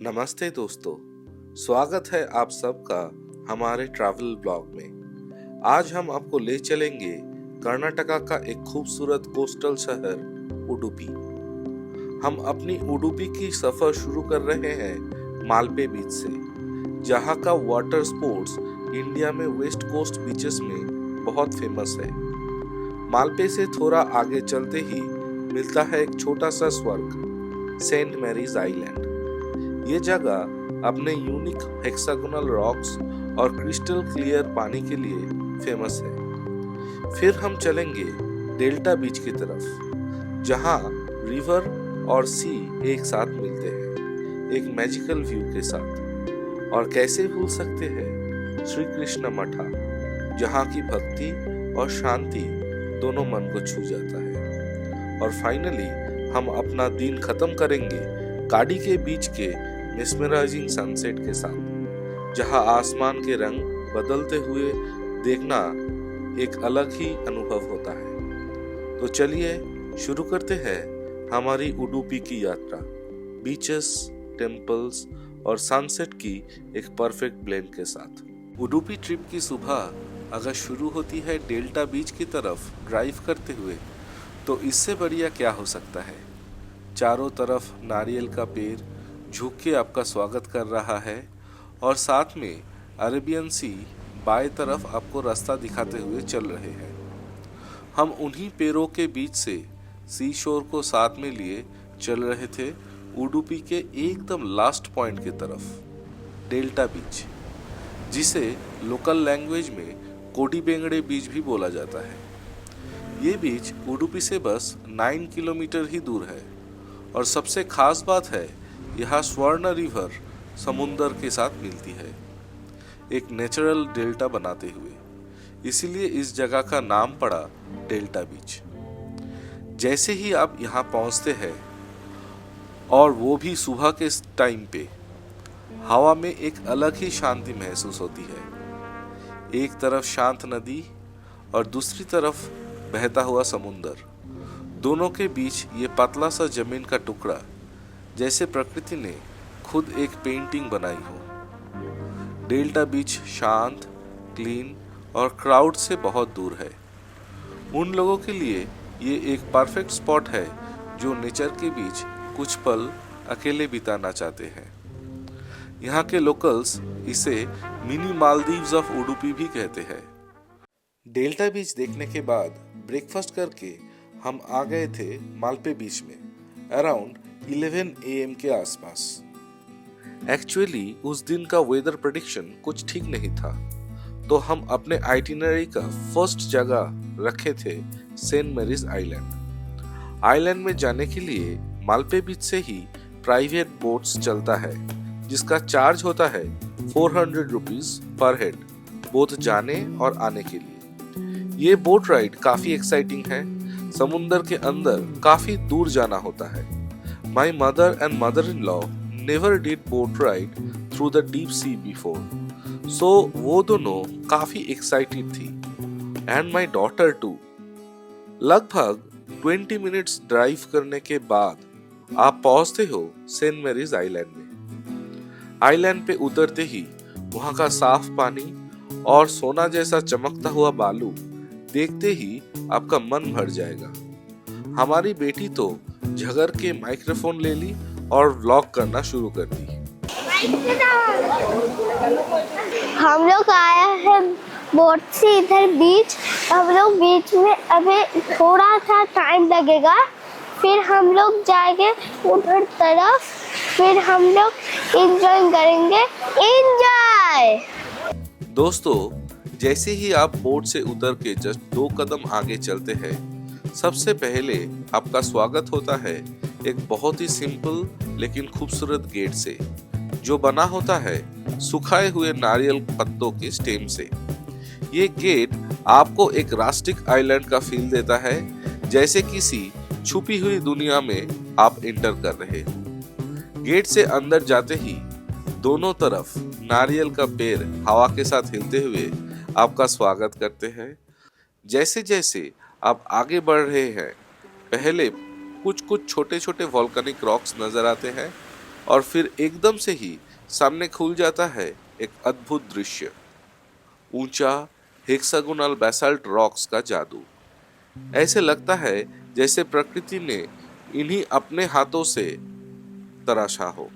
नमस्ते दोस्तों, स्वागत है आप सबका हमारे ट्रैवल ब्लॉग में। आज हम आपको ले चलेंगे कर्नाटका का एक खूबसूरत कोस्टल शहर उडुपी। हम अपनी उडुपी की सफर शुरू कर रहे हैं मालपे बीच से, जहां का वाटर स्पोर्ट्स इंडिया में वेस्ट कोस्ट बीचेस में बहुत फेमस है। मालपे से थोड़ा आगे चलते ही मिलता है एक छोटा सा स्वर्ग, सेंट मैरीज आइलैंड। ये जगह अपने यूनिक हेक्सागोनल रॉक्स और क्रिस्टल क्लियर पानी के लिए फेमस है। फिर हम चलेंगे डेल्टा बीच की तरफ, जहां रिवर और सी एक साथ मिलते हैं, एक मैजिकल व्यू के साथ। और कैसे भूल सकते हैं श्री कृष्ण मठा, जहां की भक्ति और शांति दोनों मन को छू जाता है। और फाइनली हम अपना दिन खत्म करेंगे गाड़ी के बीच के मेस्मराइजिंग सनसेट के साथ, जहां आसमान के रंग बदलते हुए देखना एक अलग ही अनुभव होता है। तो चलिए शुरू करते हैं हमारी उडुपी की यात्रा, बीचेस, टेम्पल्स और सनसेट की एक परफेक्ट ब्लेंड के साथ। उडुपी ट्रिप की सुबह अगर शुरू होती है डेल्टा बीच की तरफ ड्राइव करते हुए, तो इससे बढ़िया क्या हो सकता है। चारों तरफ नारियल का पेड़ झुक के आपका स्वागत कर रहा है और साथ में अरेबियन सी बाएं तरफ आपको रास्ता दिखाते हुए चल रहे हैं। हम उन्हीं पेड़ों के बीच से सी शोर को साथ में लिए चल रहे थे उडुपी के एकदम लास्ट पॉइंट की तरफ, डेल्टा बीच, जिसे लोकल लैंग्वेज में कोडीबेंगड़े बीच भी बोला जाता है। ये बीच उडुपी से बस 9 किलोमीटर ही दूर है और सबसे खास बात है यहाँ स्वर्ण रिवर समुंदर के साथ मिलती है, एक नेचुरल डेल्टा बनाते हुए। इसीलिए इस जगह का नाम पड़ा डेल्टा बीच। जैसे ही आप यहाँ पहुँचते हैं, और वो भी सुबह के टाइम पे, हवा में एक अलग ही शांति महसूस होती है। एक तरफ शांत नदी और दूसरी तरफ बहता हुआ समुंदर, दोनों के बीच ये पतला सा जमीन का टुकड़ा, जैसे प्रकृति ने खुद एक पेंटिंग बनाई हो। डेल्टा बीच शांत, क्लीन और क्राउड से बहुत दूर है। उन लोगों के लिए ये एक परफेक्ट स्पॉट है जो नेचर के बीच कुछ पल अकेले बिताना चाहते हैं। यहाँ के लोकल्स इसे मिनी मालदीव्स ऑफ उडुपी भी कहते हैं। डेल्टा बीच देखने के बाद ब्रेकफास्ट करके हम आ गए थे मालपे बीच में अराउंड 11 AM के आसपास। एक्चुअली उस दिन का वेदर प्रेडिक्शन कुछ ठीक नहीं था, तो हम अपने आइटिनरी का फर्स्ट जगह रखे थे सेंट मैरीज आइलैंड। आइलैंड में जाने के लिए मालपे बीच से ही प्राइवेट बोट्स चलता है, जिसका चार्ज होता है 400 रुपीज पर हेड, बोथ जाने और आने के लिए। ये बोट राइड काफी एक्साइटिंग है। समुंदर के अंदर काफी दूर जाना होता है। My mother and mother-in-law never did boat ride through the deep sea before, so वो दोनों काफी excited थी, and my daughter too. लगभग 20 मिनट्स ड्राइव करने के बाद आप पहुंचते हो सेंट मैरीज आइलैंड में। आइलैंड पे उतरते ही वहां का साफ पानी और सोना जैसा चमकता हुआ बालू देखते ही आपका मन भर जाएगा। हमारी बेटी तो झगर के माइक्रोफोन ले ली और व्लॉग करना शुरू कर दी। हम लोग आया है बोट से इधर बीच। हम लोग बीच में अभी थोड़ा सा टाइम लगेगा, फिर हम लोग जाएंगे उधर तरफ, फिर हम लोग एंजॉय करेंगे। एंजॉय। दोस्तों, जैसे ही आप बोट से उतर के जस्ट 2 कदम आगे चलते हैं, सबसे पहले आपका स्वागत होता है एक बहुत ही सिंपल लेकिन खूबसूरत गेट से, जो बना होता है सुखाए हुए नारियल पत्तों के स्टेम से। ये गेट आपको एक रास्टिक आइलैंड का फील देता है, जैसे किसी छुपी हुई दुनिया में आप एंटर कर रहे हो। गेट से अंदर जाते ही दोनों तरफ नारियल का पेड़ हवा के साथ हिलते हुए आपका स्वागत करते हैं। जैसे जैसे आप आगे बढ़ रहे हैं, पहले कुछ छोटे छोटे वॉल्केनिक रॉक्स नजर आते हैं, और फिर एकदम से ही सामने खुल जाता है एक अद्भुत दृश्य, ऊंचा हेक्सागोनल बेसाल्ट रॉक्स का जादू। ऐसे लगता है जैसे प्रकृति ने इन्हीं अपने हाथों से तराशा हो।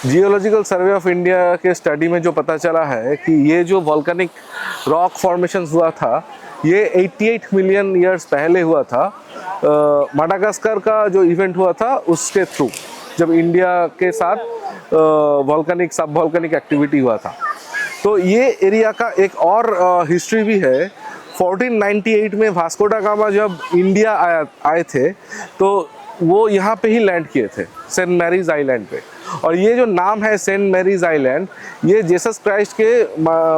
जियोलॉजिकल सर्वे ऑफ इंडिया के स्टडी में जो पता चला है कि ये जो वॉल्केनिक रॉक फॉर्मेशन हुआ था ये 88 मिलियन ईयर्स पहले हुआ था। माडागास्कर का जो इवेंट हुआ था उसके थ्रू, जब इंडिया के साथ वॉल्केनिक सब वॉल्केनिक एक्टिविटी हुआ था। तो ये एरिया का एक और हिस्ट्री भी है। 1498 में वास्को दा गामा जब इंडिया आए थे तो वो यहाँ पे ही लैंड किए थे, सेंट मैरीज आइलैंड पे। और ये जो नाम है सेंट मैरीज आइलैंड, ये जीसस क्राइस्ट के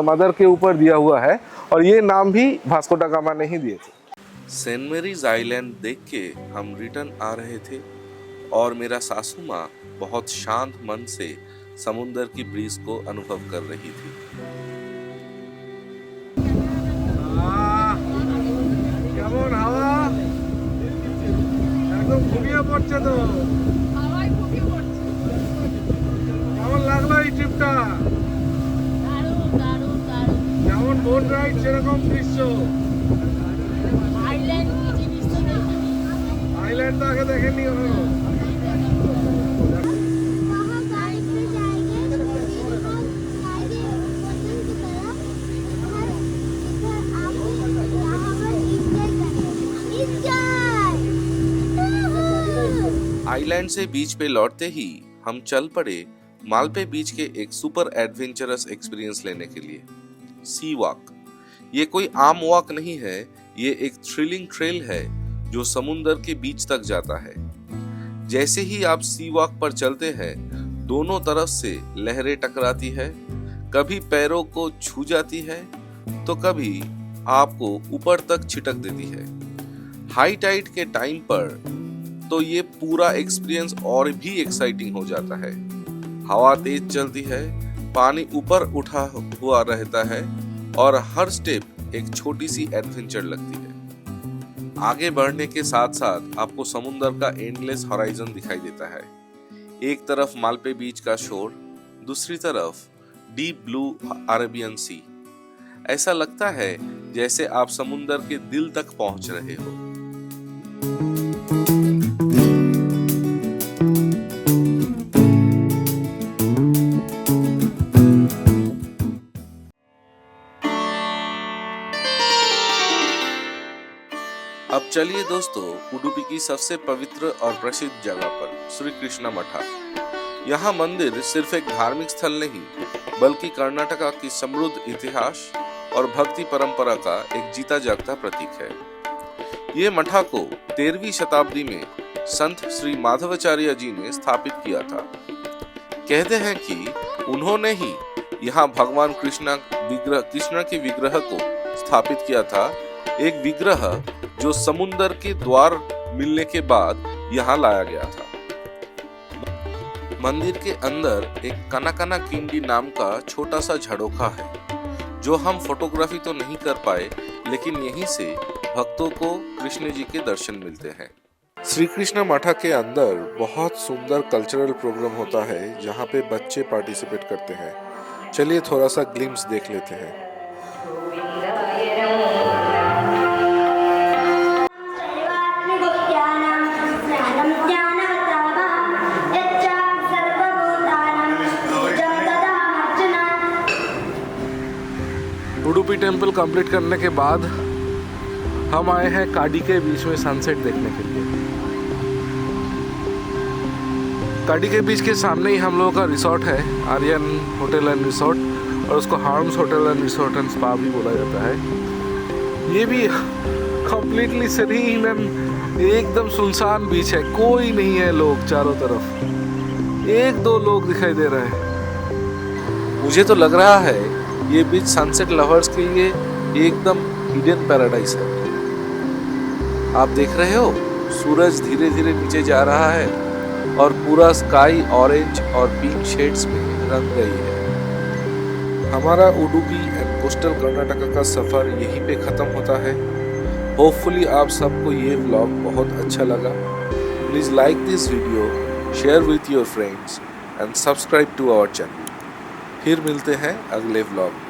मदर के ऊपर दिया हुआ है और ये नाम भी वास्को दा गामा ने ही दिए थे। सेंट मैरीज आइलैंड देख के हम रिटर्न आ रहे थे और मेरा सासू माँ बहुत शांत मन से समुंदर की ब्रीज को अनुभव कर रही थी। কেমন হাওয়া, একদম ঘুমিয়ে পড়ছে তো। হাওয়ায় ঘুমিয়ে পড়ছে। কেমন লাগলো এই ট্রিপটা? দারুণ দারুণ দারুণ। যেমন বোট রাইড সেরকম দৃশ্য। আইল্যান্ড কি জিনিস তো দেখিনি। আইল্যান্ড তো আগে দেখেনি কখনো। आइलैंड से बीच पे लौटते ही हम चल पड़े मालपे बीच के एक सुपर एडवेंचरस एक्सपीरियंस लेने के लिए, सी वॉक। ये कोई आम वॉक नहीं है, ये एक थ्रिलिंग ट्रेल है जो समुंदर के बीच तक जाता है। जैसे ही आप सी वॉक पर चलते हैं, दोनों तरफ से लहरें टकराती है, कभी पैरों को छू जाती है तो कभी आपको ऊपर तक छिटक देती है। हाई टाइड के टाइम पर तो ये पूरा एक्सपीरियंस और भी एक्साइटिंग हो जाता है। हवा तेज चलती है, पानी ऊपर उठा हुआ रहता है और हर स्टेप एक छोटी सी एडवेंचर लगती है। आगे बढ़ने के साथ साथ आपको समुंदर का एंडलेस हॉराइजन दिखाई देता है। एक तरफ मालपे बीच का शोर, दूसरी तरफ डीप ब्लू अरेबियन सी। ऐसा लगता है जैसे आप समुंदर के दिल तक पहुंच रहे हो। अब चलिए दोस्तों, उडुपी की सबसे पवित्र और प्रसिद्ध जगह पर श्री कृष्णा मठा। यहाँ मंदिर सिर्फ एक धार्मिक स्थल नहीं, बल्कि कर्नाटका की समृद्ध इतिहास और भक्ति परंपरा का एक जीता जागता प्रतीक है। ये मठा को 13वीं शताब्दी में संत श्री माधवाचार्य जी ने स्थापित किया था। कहते हैं कि उन्होंने ही यहाँ भगवान कृष्ण के विग्रह को स्थापित किया था। एक विग्रह जो समुंदर के द्वार मिलने के बाद यहाँ लाया गया था। मंदिर के अंदर एक कनाकना किंडी नाम का छोटा सा झरोखा है, जो हम फोटोग्राफी तो नहीं कर पाए, लेकिन यहीं से भक्तों को कृष्ण जी के दर्शन मिलते हैं। श्री कृष्ण मठा के अंदर बहुत सुंदर कल्चरल प्रोग्राम होता है, जहाँ पे बच्चे पार्टिसिपेट करते हैं। चलिए थोड़ा सा ग्लिम्स देख लेते हैं। उडुपी टेम्पल कंप्लीट करने के बाद हम आए हैं काडी के बीच में सनसेट देखने के लिए। काडी के बीच के सामने ही हम लोगों का रिसोर्ट है, आर्यन होटल एंड रिसोर्ट, और उसको harms hotel and resort and spa भी बोला जाता है। ये भी कंप्लीटली सीरीन एंड एकदम सुनसान बीच है, कोई नहीं है, लोग चारों तरफ 1-2 लोग दिखाई दे रहे हैं। मुझे तो लग रहा है ये बीच सनसेट लवर्स के लिए एकदम हिडन पैराडाइस है। आप देख रहे हो सूरज धीरे धीरे नीचे जा रहा है और पूरा स्काई ऑरेंज और पिंक शेड्स में रंग गई है। हमारा उडुपी एंड कोस्टल कर्नाटका का सफर यहीं पे खत्म होता है। होपफुली आप सबको ये व्लॉग बहुत अच्छा लगा। Please like this video, share with your friends and subscribe to our channel. फिर मिलते हैं अगले व्लॉग में।